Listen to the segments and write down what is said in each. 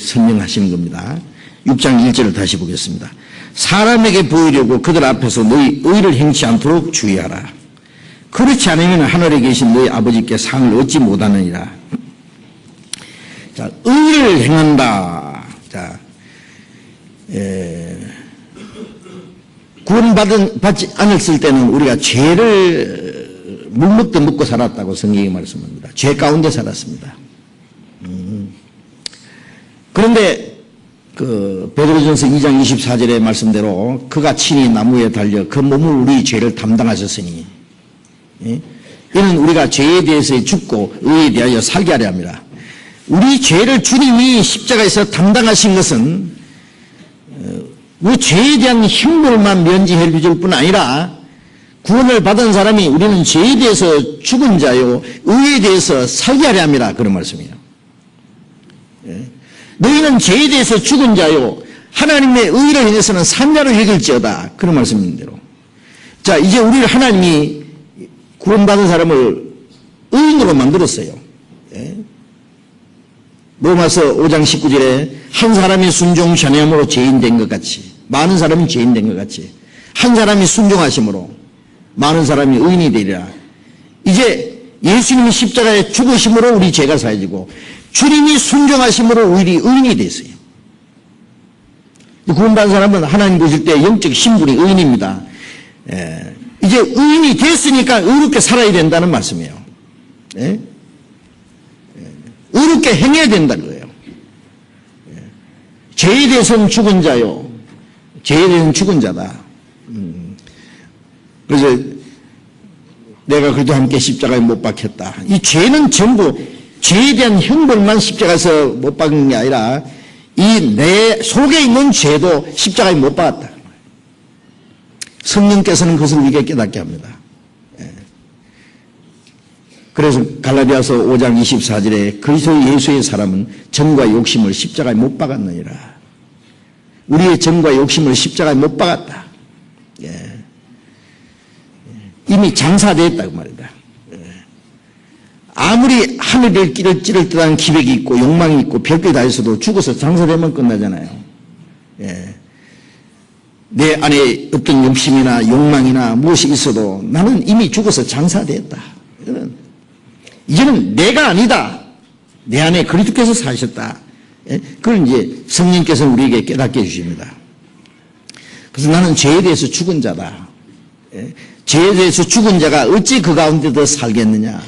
설명하시는 겁니다. 6장 1절을 다시 보겠습니다. 사람에게 보이려고 그들 앞에서 너희 의를 행치 않도록 주의하라. 그렇지 않으면 하늘에 계신 너희 아버지께 상을 얻지 못하느니라. 자, 의를 행한다. 자, 구원받지 않았을 때는 우리가 죄를 물먹듯 먹고 살았다고 성경이 말씀합니다. 죄 가운데 살았습니다. 그런데 베드로전서 2장 24절의 말씀대로 그가 친히 나무에 달려 그 몸을 우리 죄를 담당하셨으니 이는 우리가 죄에 대해서 죽고 의에 대하여 살게 하려 합니다. 우리 죄를 주님이 십자가에서 담당하신 것은 그 죄에 대한 형벌만 면제해 줄 뿐 아니라 구원을 받은 사람이 우리는 죄에 대해서 죽은 자요 의에 대해서 살게 하려 합니다. 그런 말씀이에요. 너희는 죄에 대해서 죽은 자요 하나님의 의를 행해서는 산 자로 여길지어다. 그런 말씀인대로. 자, 이제 우리를 하나님이 구원받은 사람을 의인으로 만들었어요. 로마서 5장 19절에 한 사람이 순종 전함으로 죄인 된 것 같이, 많은 사람이 죄인 된 것 같이 한 사람이 순종하심으로 많은 사람이 의인이 되리라. 이제 예수님이 십자가에 죽으심으로 우리 죄가 사해지고 주님이 순종하심으로 우리 의인이 됐어요. 구원받은 사람은 하나님 보실 때 영적 신분이 의인입니다. 이제 의인이 됐으니까 의롭게 살아야 된다는 말씀이에요. 의롭게 행해야 된다는 거예요. 죄에 대해서는 죽은 자요. 죄에 대해서는 죽은 자다. 그래서 내가 그래도 함께 십자가에 못 박혔다. 이 죄는 전부 죄에 대한 형벌만 십자가에서 못 박은 게 아니라 이 내 속에 있는 죄도 십자가에 못 박았다. 성령께서는 그것을 우리에게 깨닫게 합니다. 그래서 갈라디아서 5장 24절에 그리스도 예수의 사람은 정과 욕심을 십자가에 못 박았느니라. 우리의 정과 욕심을 십자가에 못 박았다. 이미 장사되었다고 말이다. 아무리 하늘의 길을 찌를 듯한 기백이 있고 욕망이 있고 별게 다 있어도 죽어서 장사되면 끝나잖아요. 내 안에 어떤 욕심이나 욕망이나 무엇이 있어도 나는 이미 죽어서 장사되었다. 이제는 내가 아니다. 내 안에 그리스도께서 사셨다. 그걸 이제 성령께서 우리에게 깨닫게 해주십니다. 그래서 나는 죄에 대해서 죽은 자다. 죄에 대해서 죽은 자가 어찌 그 가운데 더 살겠느냐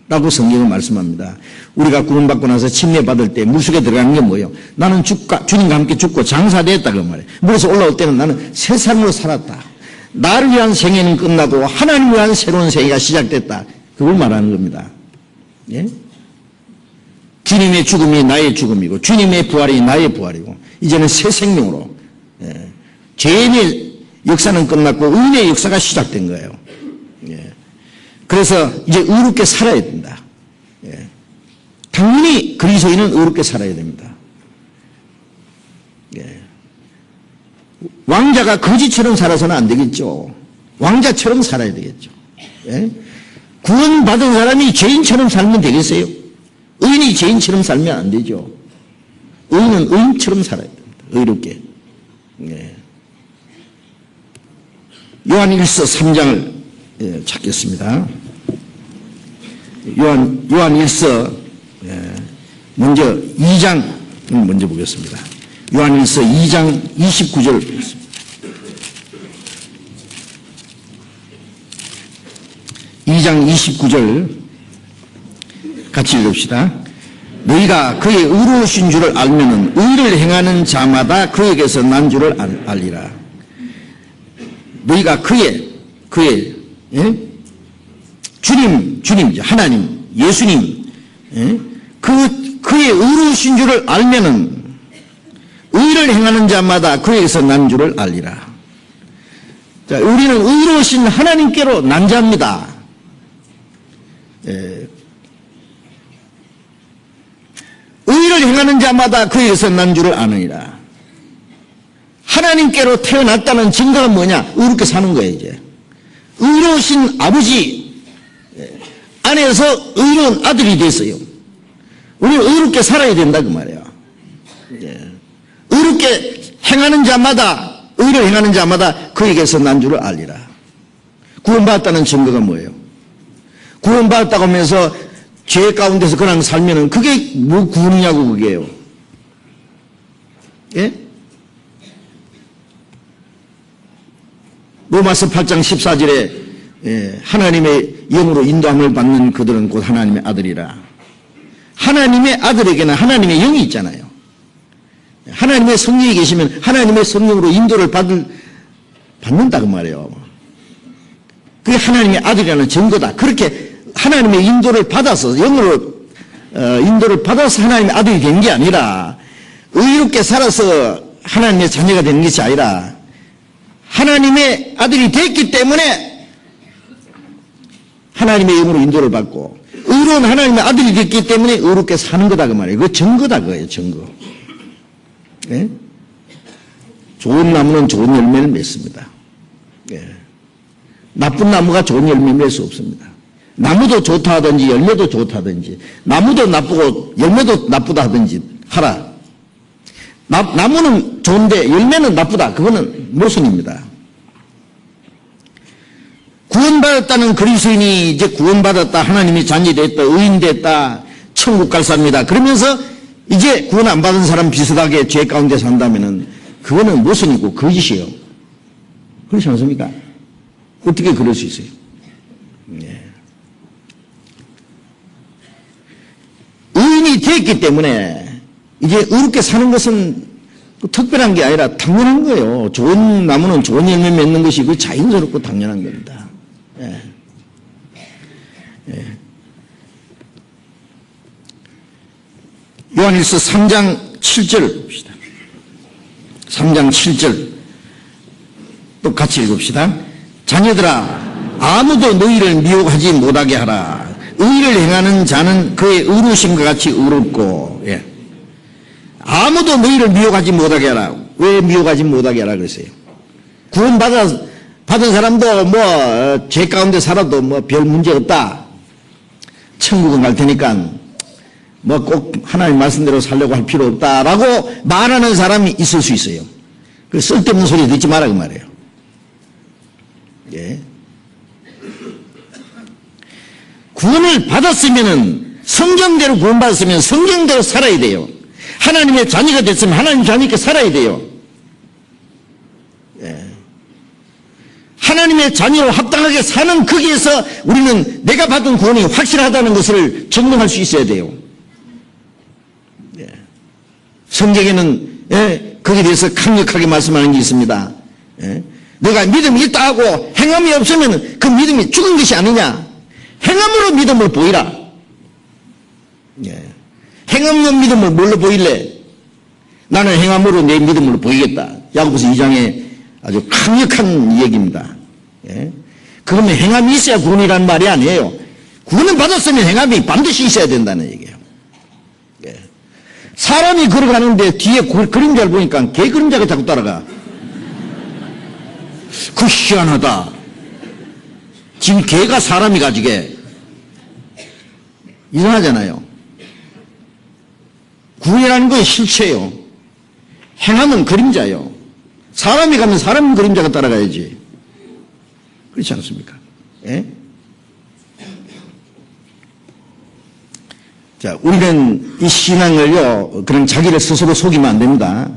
라고 성경은 말씀합니다. 우리가 구원받고 나서 침례받을 때 물속에 들어가는 게 뭐예요? 나는 주님과 함께 죽고 장사됐다 그 말이에요. 물에서 올라올 때는 나는 새 삶으로 살았다. 나를 위한 생애는 끝나고 하나님을 위한 새로운 생애가 시작됐다. 그걸 말하는 겁니다. 주님의 죽음이 나의 죽음이고 주님의 부활이 나의 부활이고 이제는 새 생명으로 죄인의 역사는 끝났고 의인의 역사가 시작된 거예요. 그래서 이제 의롭게 살아야 된다. 당연히 그리스도인은 의롭게 살아야 됩니다. 왕자가 거지처럼 살아서는 안 되겠죠. 왕자처럼 살아야 되겠죠. 구원받은 사람이 죄인처럼 살면 되겠어요? 의인이 죄인처럼 살면 안 되죠. 의인은 의인처럼 살아야 됩니다. 의롭게. 요한 1서 3장을 찾겠습니다. 요한 1서 먼저 2장 먼저 보겠습니다. 요한 1서 2장 29절 보겠습니다. 2장 29절 같이 읽읍시다. 너희가 그의 의로우신 줄을 알면은 의를 행하는 자마다 그에게서 난 줄을 알리라. 너희가 그의 주님, 하나님, 예수님, 그의 의로우신 줄을 알면은 의를 행하는 자마다 그에게서 난 줄을 알리라. 자, 우리는 의로우신 하나님께로 난 자입니다. 의를 행하는 자마다 그에게서 난 줄을 아느니라. 하나님께로 태어났다는 증거가 뭐냐? 의롭게 사는 거예요, 이제. 의로우신 아버지 안에서 의로운 아들이 됐어요. 우리는 의롭게 살아야 된다, 그 말이야. 예. 의롭게 행하는 자마다, 의를 행하는 자마다 그에게서 난 줄을 알리라. 구원받았다는 증거가 뭐예요? 구원받았다고 하면서 죄 가운데서 그냥 살면은 그게 뭐 구원이냐고 그게요. 예? 로마서 8장 14절에 하나님의 영으로 인도함을 받는 그들은 곧 하나님의 아들이라. 하나님의 아들에게는 하나님의 영이 있잖아요. 하나님의 성령이 계시면 하나님의 성령으로 인도를 받는다고 말이에요. 그게 하나님의 아들이라는 증거다. 그렇게 하나님의 인도를 받아서 영으로 인도를 받아서 하나님의 아들이 된 게 아니라 의롭게 살아서 하나님의 자녀가 되는 것이 아니라 하나님의 아들이 됐기 때문에 하나님의 영으로 인도를 받고 의로운 하나님의 아들이 됐기 때문에 의롭게 사는 거다 그 말이에요. 그 증거다 그거예요. 증거. 예? 좋은 나무는 좋은 열매를 맺습니다. 예. 나쁜 나무가 좋은 열매를 맺을 수 없습니다. 나무도 좋다 하든지 열매도 좋다 하든지 나무도 나쁘고 열매도 나쁘다 하든지 하라. 나무는 좋은데 열매는 나쁘다. 그거는 모순입니다. 구원받았다는 그리스도인이 이제 구원받았다. 하나님의 자녀 됐다. 의인 됐다. 천국 갈 사람이다. 그러면서 이제 구원 안 받은 사람 비슷하게 죄 가운데 산다면은 그거는 모순이고 거짓이에요. 그렇지 않습니까? 어떻게 그럴 수 있어요? 네. 의인이 됐기 때문에 이제 의롭게 사는 것은 특별한 게 아니라 당연한 거예요. 좋은 나무는 좋은 열매 맺는 것이 그 자연스럽고 당연한 겁니다. 예. 예. 요한일서 3장 7절 봅시다. 3장 7절 또 같이 읽읍시다. 자녀들아 아무도 너희를 미혹하지 못하게 하라. 의를 행하는 자는 그의 의로우심과 같이 의롭고. 예. 아무도 너희를 미혹하지 못하게 하라. 왜 미혹하지 못하게 하라 그랬어요? 구원받은 사람도 뭐 죄 가운데 살아도 뭐 별 문제 없다. 천국은 갈 테니까 뭐 꼭 하나님 말씀대로 살려고 할 필요 없다라고 말하는 사람이 있을 수 있어요. 그 쓸데없는 소리 듣지 마라 그 말이에요. 예. 구원을 받았으면은 성경대로 구원받았으면 성경대로 살아야 돼요. 하나님의 자녀가 됐으면 하나님 자녀께 살아야 돼요. 예. 하나님의 자녀로 합당하게 사는 거기에서 우리는 내가 받은 구원이 확실하다는 것을 증명할 수 있어야 돼요. 예. 성경에는 거기에 대해서 강력하게 말씀하는 게 있습니다. 예. 너가 믿음이 있다 하고 행함이 없으면 그 믿음이 죽은 것이 아니냐. 행함으로 믿음을 보이라. 예. 행함으로 믿음을 뭘로 보일래? 나는 행함으로 내 믿음을 보이겠다. 야고보서 2장에 아주 강력한 얘기입니다. 예. 그러면 행함이 있어야 구원이라는 말이 아니에요. 구원을 받았으면 행함이 반드시 있어야 된다는 얘기예요. 예. 사람이 걸어가는데 뒤에 그림자를 보니까 개 그림자가 자꾸 따라가. 그 희한하다. 지금 개가 사람이 가지게 이상하잖아요. 구원이라는 건 실체예요. 행함은 그림자예요. 사람이 가면 사람 그림자가 따라가야지. 그렇지 않습니까? 예? 자, 우리는 이 신앙을요, 그냥 자기를 스스로 속이면 안 됩니다.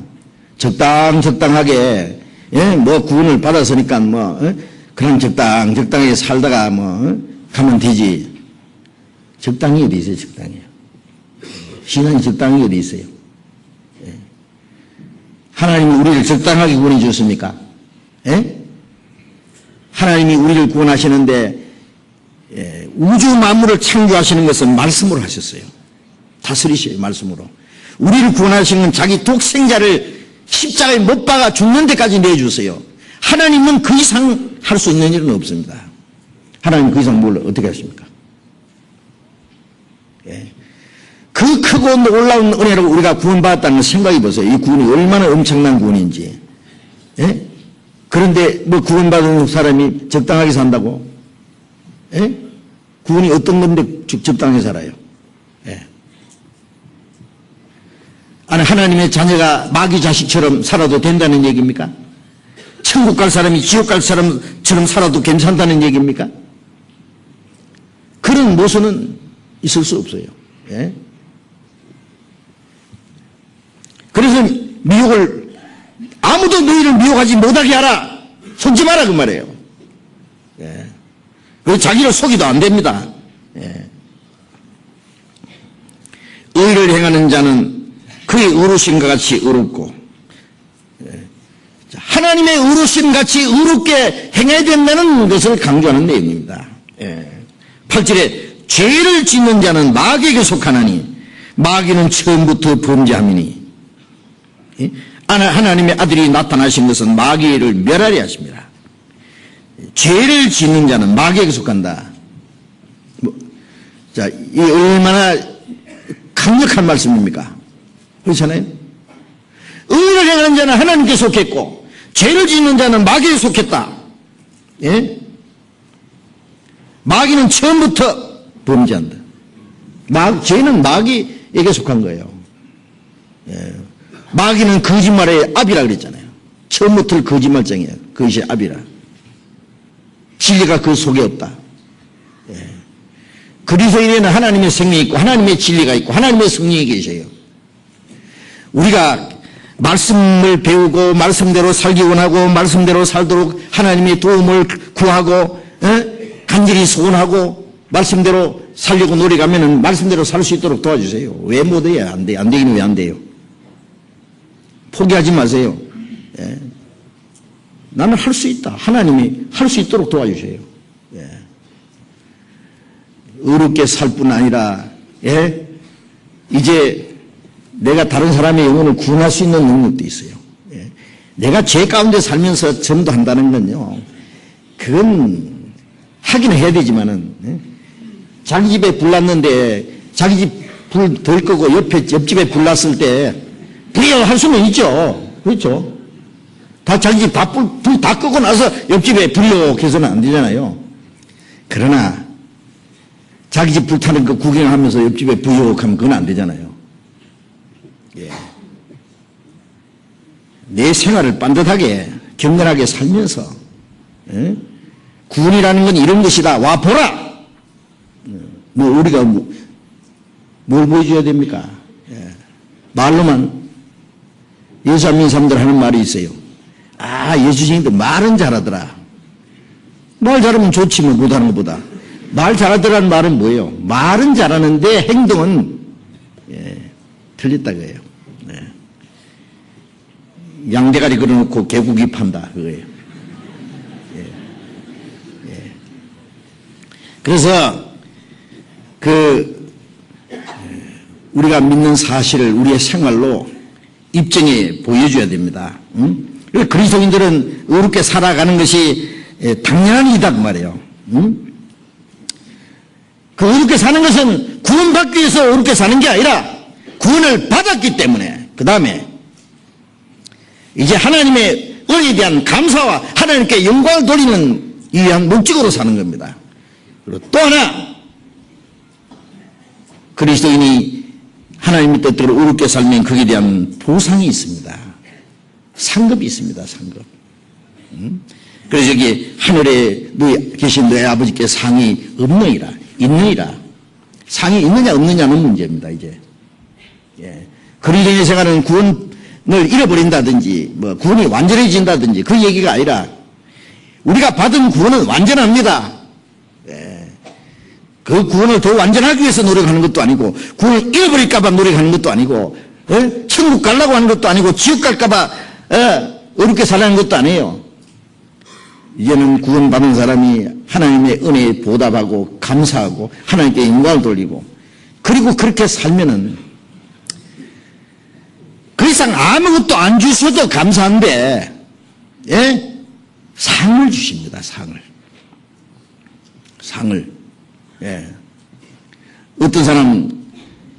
적당하게, 예, 뭐 구원을 받았으니까 뭐, 그냥 적당하게 살다가 뭐, 가면 되지. 적당히 어디 있어요, 적당히요. 신앙이 적당히 어디 있어요? 예. 하나님이 우리를 적당하게 구원해 주셨습니까? 예? 하나님이 우리를 구원하시는데, 예, 우주 만물을 창조하시는 것은 말씀으로 하셨어요. 다스리셔요, 말씀으로. 우리를 구원하시는 건 자기 독생자를 십자가에 못 박아 죽는 데까지 내주세요. 하나님은 그 이상 할 수 있는 일은 없습니다. 하나님 그 이상 뭘 어떻게 하십니까? 예. 그 크고 놀라운 은혜로 우리가 구원받았다는 걸 생각해 보세요. 이 구원이 얼마나 엄청난 구원인지. 예? 그런데 뭐 구원받은 사람이 적당하게 산다고? 예? 구원이 어떤 건데 적당하게 살아요? 예. 아니, 하나님의 자녀가 마귀 자식처럼 살아도 된다는 얘기입니까? 천국 갈 사람이 지옥 갈 사람처럼 살아도 괜찮다는 얘기입니까? 그런 모순은 있을 수 없어요. 예? 그래서 미혹을, 아무도 너희를 미혹하지 못하게 하라. 속지 마라 그 말이에요. 예. 그리고 자기를 속이도 안 됩니다. 예. 의를 행하는 자는 그의 의로심과 같이 의롭고, 예. 하나님의 의로심 같이 의롭게 행해야 된다는 것을 강조하는 내용입니다. 예. 8절에 죄를 짓는 자는 마귀에게 속하나니 마귀는 처음부터 범죄함이니, 예? 하나님의 아들이 나타나신 것은 마귀를 멸하려 하십니다. 죄를 짓는 자는 마귀에게 속한다. 자, 이 얼마나 강력한 말씀입니까? 그렇잖아요? 의를 행하는 자는 하나님께 속했고, 죄를 짓는 자는 마귀에 속했다. 예? 마귀는 처음부터 범죄한다. 죄는 마귀에게 속한 거예요. 예. 마귀는 거짓말의 압이라 그랬잖아요. 처음부터 거짓말쟁이야. 그것이 압이라. 진리가 그 속에 없다. 예. 그리스도인에는 하나님의 생명이 있고 하나님의 진리가 있고 하나님의 성령이 계셔요. 우리가 말씀을 배우고 말씀대로 살기 원하고 말씀대로 살도록 하나님의 도움을 구하고 간절히 소원하고 말씀대로 살려고 노력하면 말씀대로 살 수 있도록 도와주세요. 왜 못해요? 안 돼요. 안 되기는 왜 안 돼요? 포기하지 마세요. 예. 나는 할 수 있다. 하나님이 할 수 있도록 도와주세요. 예. 의롭게 살 뿐 아니라, 예? 이제 내가 다른 사람의 영혼을 구원할 수 있는 능력도 있어요. 예. 내가 죄 가운데 살면서 전도한다는 건요, 그건 하기는 해야 되지만은, 예? 자기 집에 불 났는데 자기 집 불 덜 끄고 옆집에 불 났을 때 불할 수는 있죠. 그렇죠. 다 자기 집 불 다 끄고 나서 옆집에 불려해서는 안 되잖아요. 그러나 자기 집 불타는 거 구경하면서 옆집에 불려하면 그건 안 되잖아요. 예. 내 생활을 반듯하게 격렬하게 살면서, 예? 구원이라는 건 이런 것이다. 와 보라. 뭐 우리가 뭘 보여줘야 됩니까? 예. 말로만. 예수 안 믿는 사람들 하는 말이 있어요. 아, 예수쟁이들 말은 잘하더라. 말 잘하면 좋지 뭐 못하는 것보다. 말 잘하더라는 말은 뭐예요? 말은 잘하는데 행동은, 예, 틀렸다 그래요. 예. 양대가리 걸어놓고 개고기 판다 그거예요. 예. 예. 그래서 우리가 믿는 사실을 우리의 생활로 입증해 보여줘야 됩니다. 응? 그리스도인들은 의롭게 살아가는 것이 당연한 일이다 그 말이에요. 응? 그 의롭게 사는 것은 구원받기 위해서 의롭게 사는 게 아니라 구원을 받았기 때문에, 그 다음에 이제 하나님의 은혜에 대한 감사와 하나님께 영광을 돌리는 위한 목적으로 사는 겁니다. 그리고 또 하나, 그리스도인이 하나님의 뜻대로 의롭게 살면 거기에 대한 보상이 있습니다. 상급이 있습니다. 상급. 그래서 여기 하늘에 계신 너의 아버지께 상이 없느니라, 있느니라. 상이 있느냐 없느냐는 문제입니다. 이제, 예. 그리스도인의 생활은 구원을 잃어버린다든지 뭐 구원이 완전해진다든지 그 얘기가 아니라 우리가 받은 구원은 완전합니다. 그 구원을 더 완전하기 위해서 노력하는 것도 아니고, 구원을 잃어버릴까봐 노력하는 것도 아니고, 천국 가려고 하는 것도 아니고, 지옥 갈까봐 어렵게 살라는 것도 아니에요. 이제는 구원받은 사람이 하나님의 은혜에 보답하고 감사하고 하나님께 영광을 돌리고, 그리고 그렇게 살면은 그 이상 아무것도 안 주셔도 감사한데, 예? 상을 주십니다. 상을. 예. 어떤 사람,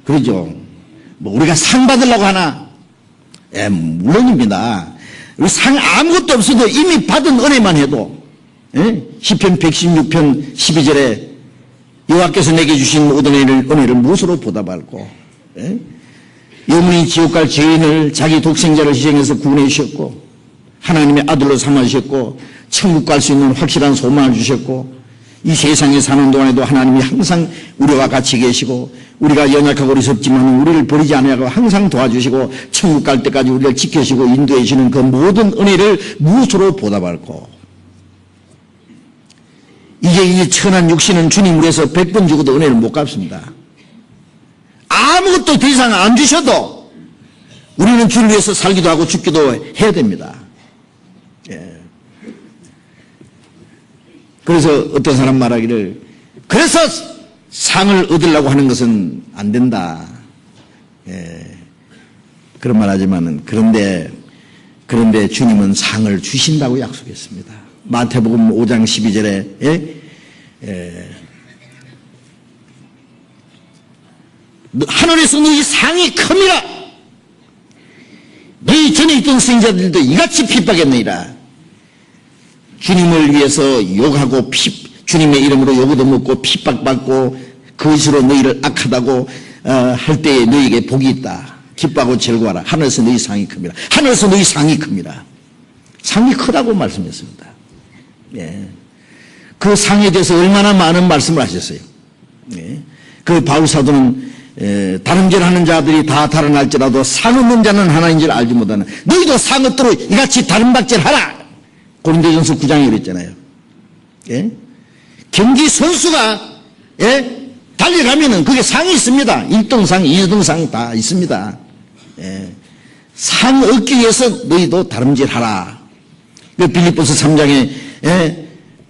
그러죠. 뭐, 우리가 상 받으려고 하나? 예, 물론입니다. 우리 상 아무것도 없어도 이미 받은 은혜만 해도, 예? 시편 116편 12절에 여호와께서 내게 주신 모든 은혜를 무엇으로 보답할고, 예? 영원히 지옥 갈 죄인을 자기 독생자를 희생해서 구원해 주셨고, 하나님의 아들로 삼아 주셨고, 천국 갈 수 있는 확실한 소망을 주셨고, 이 세상에 사는 동안에도 하나님이 항상 우리와 같이 계시고, 우리가 연약하고 어리석지만 우리를 버리지 않으려고 항상 도와주시고, 천국 갈 때까지 우리를 지켜주시고 인도해 주시는 그 모든 은혜를 무엇으로 보답할고, 이게 이 천한 육신은 주님 위해서 100번 주고도 은혜를 못 갚습니다. 아무것도 더 이상 안 주셔도 우리는 주를 위해서 살기도 하고 죽기도 해야 됩니다. 예. 그래서 어떤 사람 말하기를, 그래서 상을 얻으려고 하는 것은 안 된다. 예. 그런 말 하지만은, 그런데 주님은 상을 주신다고 약속했습니다. 마태복음 5장 12절에, 하늘에서 너희 상이 큽니다. 너희 전에 있던 선지자들도 이같이 핍박했느니라. 주님을 위해서 욕하고 주님의 이름으로 욕도 먹고 핍박받고 그것으로 너희를 악하다고 할 때에 너희에게 복이 있다. 기뻐하고 즐거워하라. 하늘에서 너희 상이 큽니다. 하늘에서 너희 상이 큽니다. 상이 크다고 말씀했습니다. 예. 그 상에 대해서 얼마나 많은 말씀을 하셨어요. 예. 그 바울 사도는 다름질하는 자들이 다 달아날지라도 상 얻는 자는 하나인 줄 알지 못하는, 너희도 상 얻도록 이같이 다름박질하라. 고린도전서 9장에 그랬잖아요. 예? 경기 선수가 달려가면은 그게 상이 있습니다. 1등상, 2등상 다 있습니다. 예. 상 얻기 위해서 너희도 다름질하라. 그 빌립보서 3장에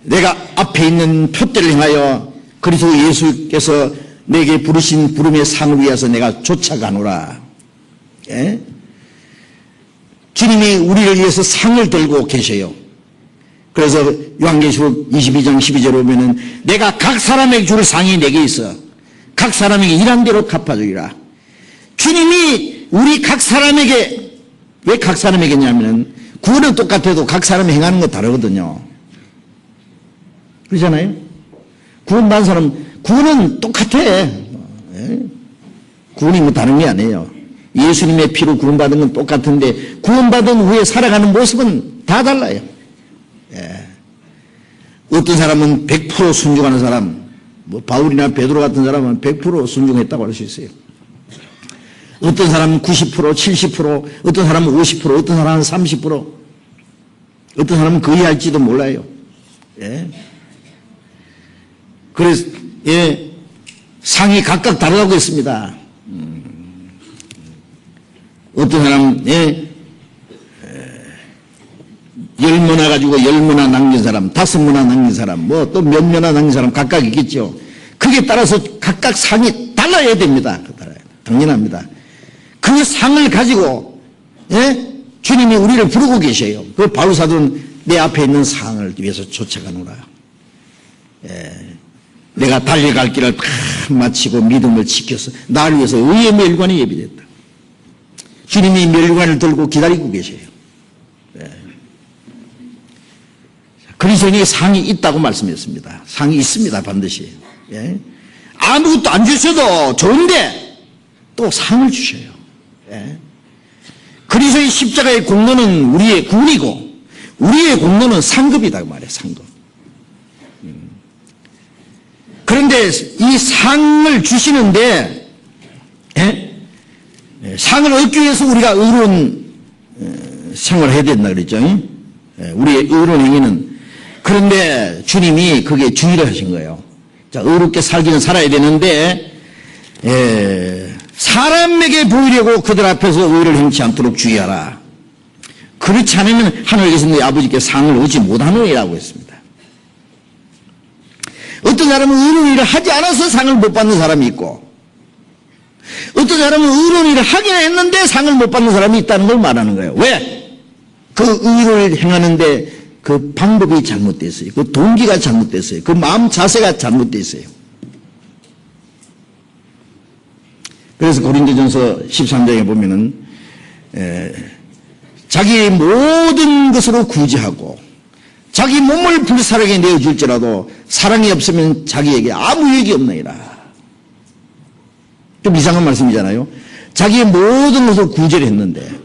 내가 앞에 있는 표대를 향하여 그리스도 예수께서 내게 부르신 부름의 상을 위해서 내가 쫓아가노라. 예? 주님이 우리를 위해서 상을 들고 계셔요. 그래서 요한계시록 22장 12절에 보면은 내가 각 사람에게 줄 상이 내게 있어. 각 사람에게 일한 대로 갚아주리라. 주님이 우리 각 사람에게, 왜 각 사람에게냐면은 구원은 똑같아도 각 사람이 행하는 거 다르거든요. 그렇잖아요? 구원받은 사람, 구원은 똑같아. 예? 구원이 뭐 다른 게 아니에요. 예수님의 피로 구원받은 건 똑같은데 구원받은 후에 살아가는 모습은 다 달라요. 예. 어떤 사람은 100% 순종하는 사람, 뭐 바울이나 베드로 같은 사람은 100% 순종했다고 할 수 있어요. 어떤 사람은 90%, 70%, 어떤 사람은 50%, 어떤 사람은 30%, 어떤 사람은 거의 할지도 몰라요. 예. 그래서 상이 각각 다르다고 했습니다. 어떤 사람은 10문화 가지고 10문화 남긴 사람, 5문화 남긴 사람, 뭐 또 몇 문화 남긴 사람 각각 있겠죠. 그게 따라서 각각 상이 달라야 됩니다. 당연합니다. 그 상을 가지고 주님이 우리를 부르고 계셔요. 그 바울 사도는 내 앞에 있는 상을 위해서 쫓아가노라. 내가 달려갈 길을 다 마치고 믿음을 지켜서 나를 위해서 의의 멸관이 예비됐다. 주님이 멸관을 들고 기다리고 계셔요. 그리스도인에게 상이 있다고 말씀했습니다. 상이 있습니다. 반드시. 아무것도 안 주셔도 좋은데 또 상을 주셔요. 그리스도의 십자가의 공로는 우리의 구원이고 우리의 공로는 상급이다 그 말이에요. 상급. 그런데 이 상을 주시는데 상을 얻기 위해서 우리가 의로운 생활을 해야 된다 그랬죠. 우리의 의로운 행위는. 그런데 주님이 그게 주의를 하신 거예요. 자, 의롭게 살기는 살아야 되는데 사람에게 보이려고 그들 앞에서 의를 행치 않도록 주의하라. 그렇지 않으면 하늘에 계신 너희 아버지께 상을 얻지 못하느니라고 했습니다. 어떤 사람은 의로운 일을 하지 않아서 상을 못 받는 사람이 있고, 어떤 사람은 의로운 일을 하긴 했는데 상을 못 받는 사람이 있다는 걸 말하는 거예요. 왜? 그 의로운 일을 행하는데 그 방법이 잘못됐어요. 그 동기가 잘못됐어요. 그 마음 자세가 잘못됐어요. 그래서 고린도전서 13장에 보면은 자기의 모든 것으로 구제하고 자기 몸을 불사르게 내어줄지라도 사랑이 없으면 자기에게 아무 유익이 없느니라. 좀 이상한 말씀이잖아요. 자기의 모든 것을 구제했는데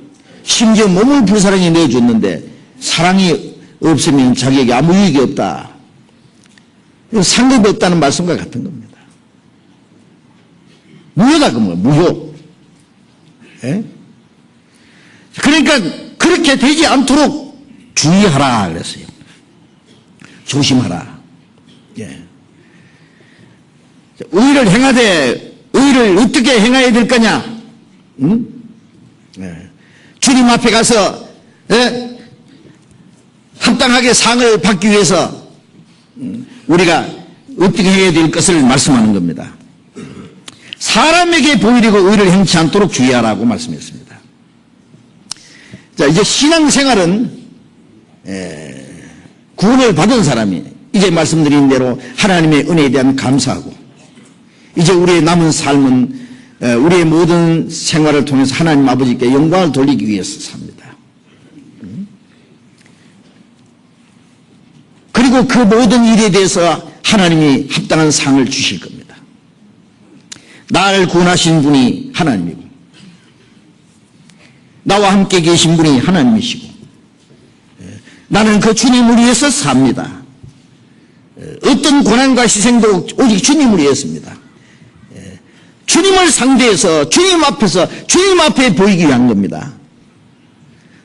심지어 몸을 불사랑에 내어줬는데 사랑이 없으면 자기에게 아무 이익이 없다. 상급이 없다는 말씀과 같은 겁니다. 무효다 그 뭐야, 무효. 예? 그러니까 그렇게 되지 않도록 주의하라 그랬어요. 조심하라. 예. 의를 행하되 의를 어떻게 행해야 될 거냐? 응? 예. 주님 앞에 가서 예? 합당하게 상을 받기 위해서 우리가 어떻게 해야 될 것을 말씀하는 겁니다. 사람에게 보이려고 의를 행치 않도록 주의하라고 말씀했습니다. 자, 이제 신앙생활은 구원을 받은 사람이 이제 말씀드린 대로 하나님의 은혜에 대한 감사하고 이제 우리의 남은 삶은 우리의 모든 생활을 통해서 하나님 아버지께 영광을 돌리기 위해서 삽니다. 그리고 그 모든 일에 대해서 하나님이 합당한 상을 주실 겁니다. 나를 구원하신 분이 하나님이고 나와 함께 계신 분이 하나님이시고 나는 그 주님을 위해서 삽니다. 어떤 고난과 희생도 오직 주님을 위해서입니다. 주님을 상대해서 주님 앞에서 주님 앞에 보이기 위한 겁니다.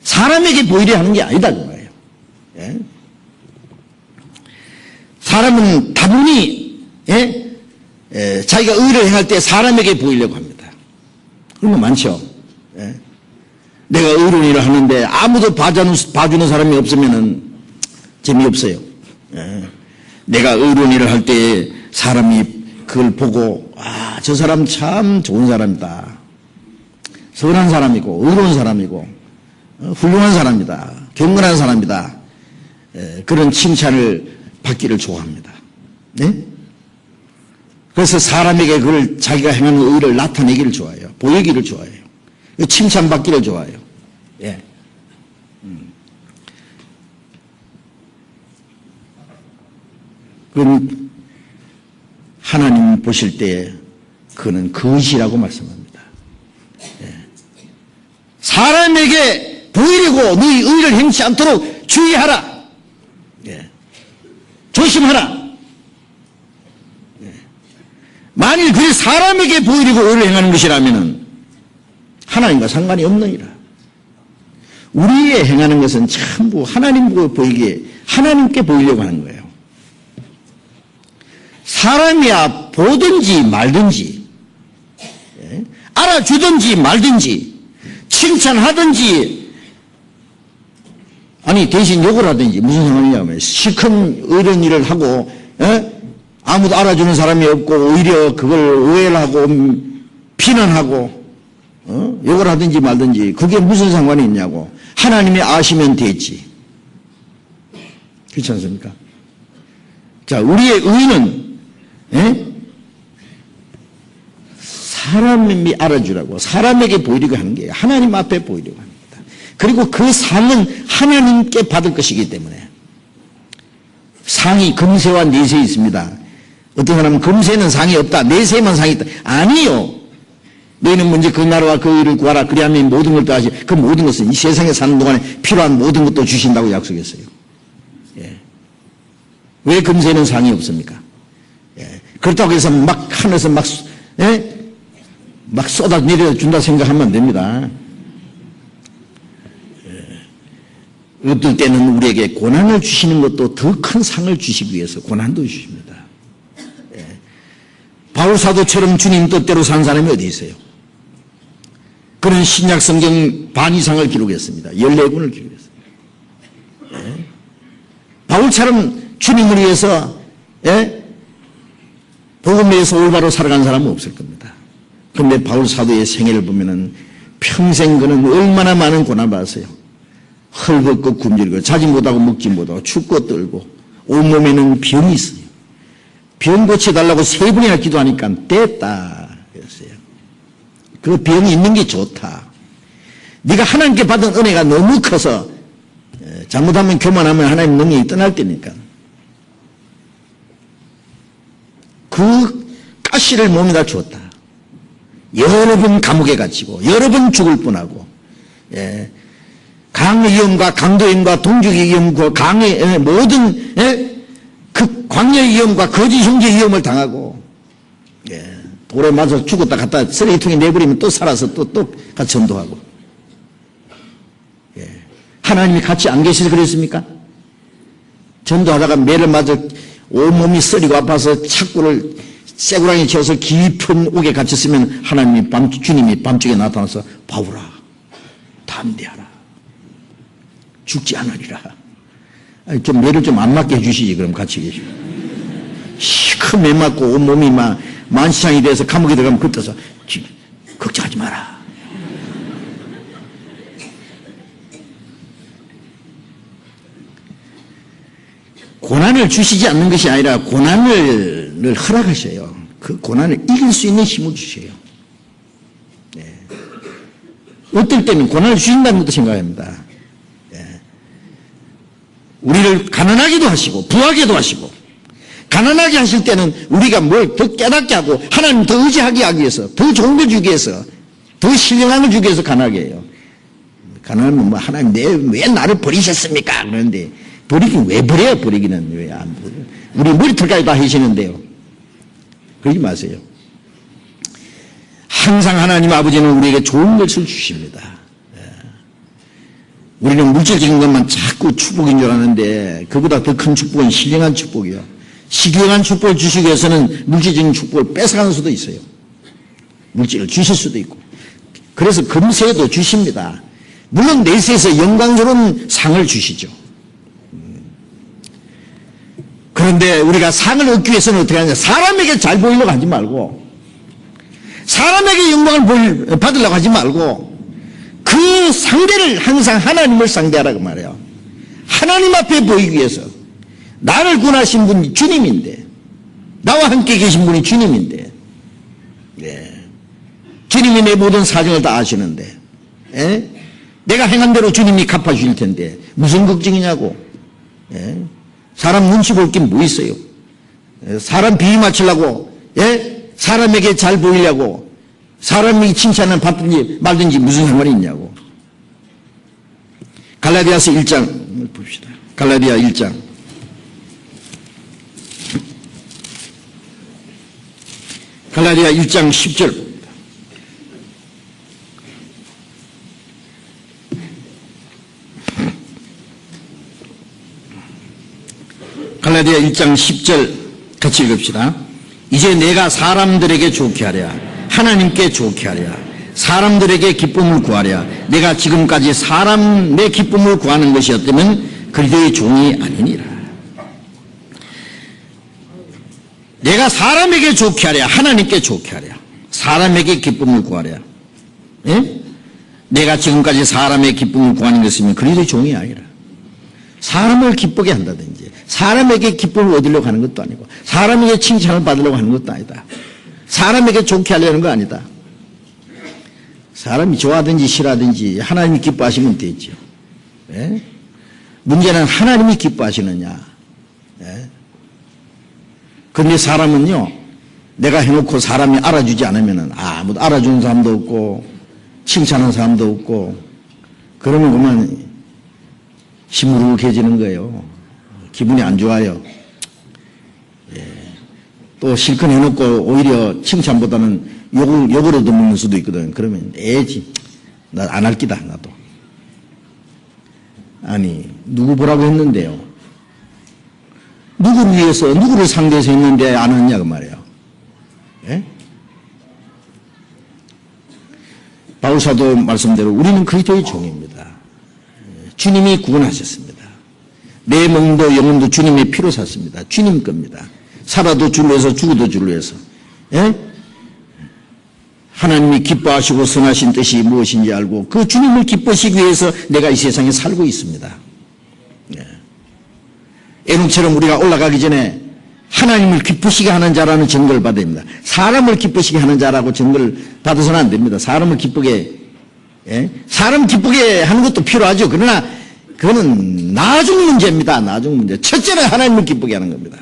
사람에게 보이려 하는 게 아니다 그 말이에요. 예? 사람은 다분히 자기가 의를 행할 때 사람에게 보이려고 합니다. 그런 거 많죠. 예? 내가 의로운 일을 하는데 아무도 봐주는 사람이 없으면 재미없어요. 예? 내가 의로운 일을 할 때 사람이 그걸 보고 저 사람 참 좋은 사람이다. 선한 사람이고 의로운 사람이고 훌륭한 사람이다. 경건한 사람이다. 그런 칭찬을 받기를 좋아합니다. 네? 그래서 사람에게 그걸 자기가 행하는 의를 나타내기를 좋아해요. 보이기를 좋아해요. 칭찬받기를 좋아해요. 예. 그럼 하나님 보실 때 그는 거짓이라고 말씀합니다. 예. 사람에게 보이려고 너희 의를 행치 않도록 주의하라. 예. 조심하라. 예. 만일 그게 사람에게 보이려고 의를 행하는 것이라면 하나님과 상관이 없느니라. 우리의 행하는 것은 전부 하나님 보이기에 하나님께 보이려고 하는 거예요. 사람이야 보든지 말든지 알아주든지 말든지 칭찬하든지 아니 대신 욕을 하든지 무슨 상관이냐면 시큰 이런 일을 하고 아무도 알아주는 사람이 없고 오히려 그걸 오해를 하고 비난하고 욕을 하든지 말든지 그게 무슨 상관이 있냐고. 하나님이 아시면 됐지. 그렇지 않습니까? 자, 우리의 의는 사람이 알아주라고 사람에게 보이려고 하는 게 하나님 앞에 보이려고 합니다. 그리고 그 상은 하나님께 받을 것이기 때문에 상이 금세와 내세 있습니다. 어떤 사람은 금세는 상이 없다. 내세만 상이 있다. 아니요. 너희는 먼저 그 나라와 그 의를 구하라. 그리하면 모든 걸 더하시. 그 모든 것은 이 세상에 사는 동안에 필요한 모든 것도 주신다고 약속했어요. 예. 왜 금세는 상이 없습니까? 예. 그렇다고 해서 막 하늘에서 막 쏟아 내려준다 생각하면 안 됩니다. 예. 어떨 때는 우리에게 고난을 주시는 것도 더 큰 상을 주시기 위해서 고난도 주십니다. 예. 바울 사도처럼 주님 뜻대로 산 사람이 어디 있어요? 그는 신약 성경 반 이상을 기록했습니다. 14권을 기록했습니다. 예. 바울처럼 주님을 위해서 복음을 위해서 올바로 살아간 사람은 없을 겁니다. 그런데 바울 사도의 생애를 보면은 평생 그는 얼마나 많은 고난을 받았어요. 헐벗고 굶주리고 자지 못하고 먹지 못하고 춥고 떨고 온몸에는 병이 있어요. 병 고쳐달라고 3번이나 기도하니까 됐다 그랬어요. 그 병이 있는 게 좋다. 네가 하나님께 받은 은혜가 너무 커서 잘못하면 교만하면 하나님 능력이 떠날 때니까 그 가시를 몸에다 주었다. 여러 번 감옥에 갇히고 여러 번 죽을 뻔하고 강의 위험과 강도임과 동족의 위험과 강의 모든 그 광야의 위험과 거짓 형제 위험을 당하고 돌에 맞아서 죽었다 갔다 쓰레기통에 내버리면 또 살아서 또 같이 전도하고 하나님이 같이 안 계셔서 그랬습니까? 전도하다가 매를 맞아 온몸이 쓰리고 아파서 착구를 쇠구랑에 채워서 깊은 옥에 갇혔으면 주님이 밤중에 나타나서 바울아 담대하라 죽지 않으리라. 아니, 좀 매를 좀 안 맞게 해주시지. 그럼 같이 계시고 시큰 매 맞고 온몸이 막 만시장이 돼서 감옥에 들어가면 그때서 걱정하지 마라. 고난을 주시지 않는 것이 아니라 고난을 허락하셔요. 그 고난을 이길 수 있는 힘을 주셔요. 어떨 때는 고난을 주신다는 것도 생각합니다. 우리를 가난하게도 하시고 부하게도 하시고 가난하게 하실 때는 우리가 뭘 더 깨닫게 하고 하나님 더 의지하게 하기 위해서 더 좋은 걸 주기 위해서 더 신령한 걸 주기 위해서 가난하게 해요. 가난하면 뭐 하나님 왜 나를 버리셨습니까? 그런데 버리긴 왜 버려요? 버리기는 왜 안 버려요? 우리 머리털까지 다 하시는데요. 그러지 마세요. 항상 하나님 아버지는 우리에게 좋은 것을 주십니다. 우리는 물질적인 것만 자꾸 축복인 줄 아는데 그보다 더 큰 축복은 신령한 축복이요. 신령한 축복을 주시기 위해서는 물질적인 축복을 뺏어가는 수도 있어요. 물질을 주실 수도 있고. 그래서 금세도 주십니다. 물론 내세에서 영광스러운 상을 주시죠. 그런데 우리가 상을 얻기 위해서는 어떻게 하냐? 사람에게 잘 보이려고 하지 말고 사람에게 영광을 받으려고 하지 말고 그 상대를 항상 하나님을 상대하라고 말해요. 하나님 앞에 보이기 위해서 나를 구원하신 분이 주님인데 나와 함께 계신 분이 주님인데 주님이 내 모든 사정을 다 아시는데 내가 행한 대로 주님이 갚아주실 텐데 무슨 걱정이냐고. 사람 눈치 볼 게 뭐 있어요? 사람 비위 맞추려고 사람에게 잘 보이려고 사람이 칭찬을 받든지 말든지 무슨 상관이 있냐고. 갈라디아서 1장 봅시다. 갈라디아 1장 갈라디아 1장 10절 갈라디아 1장 10절 같이 읽읍시다. 이제 내가 사람들에게 좋게 하랴 하나님께 좋게 하랴 사람들에게 기쁨을 구하랴 내가 지금까지 사람의 기쁨을 구하는 것이었다면 그리스도의 종이 아니니라. 내가 사람에게 좋게 하랴 하나님께 좋게 하랴 사람에게 기쁨을 구하랴 내가 지금까지 사람의 기쁨을 구하는 것이면 그리스도의 종이 아니라. 사람을 기쁘게 한다든지 사람에게 기쁨을 얻으려고 하는 것도 아니고 사람에게 칭찬을 받으려고 하는 것도 아니다. 사람에게 좋게 하려는 거 아니다. 사람이 좋아하든지 싫어하든지 하나님이 기뻐하시면 되죠. 문제는 하나님이 기뻐하시느냐. 그런데 사람은요 내가 해놓고 사람이 알아주지 않으면 아무도 알아주는 사람도 없고 칭찬하는 사람도 없고 그러면 그만 시무룩해지는 거예요. 기분이 안 좋아요. 또 실컷 해놓고 오히려 칭찬보다는 욕을 얻어먹는 수도 있거든. 그러면 애지 나 안 할 기다 나도. 아니 누구 보라고 했는데요. 누구를 위해서 누구를 상대해서 했는데 안 했냐 그 말이에요. 바울사도 말씀대로 우리는 그리스도의 종입니다. 주님이 구원하셨습니다. 내 몸도 영혼도 주님의 피로 샀습니다. 주님 겁니다. 살아도 주를 위해서 죽어도 주를 위해서. 하나님이 기뻐하시고 선하신 뜻이 무엇인지 알고 그 주님을 기뻐하시기 위해서 내가 이 세상에 살고 있습니다. 에녹처럼 우리가 올라가기 전에 하나님을 기쁘시게 하는 자라는 증거를 받아야 됩니다. 사람을 기쁘시게 하는 자라고 증거를 받아서는 안 됩니다. 사람 기쁘게 하는 것도 필요하죠. 그러나 그거는 나중 문제입니다. 나중 문제. 첫째는 하나님을 기쁘게 하는 겁니다.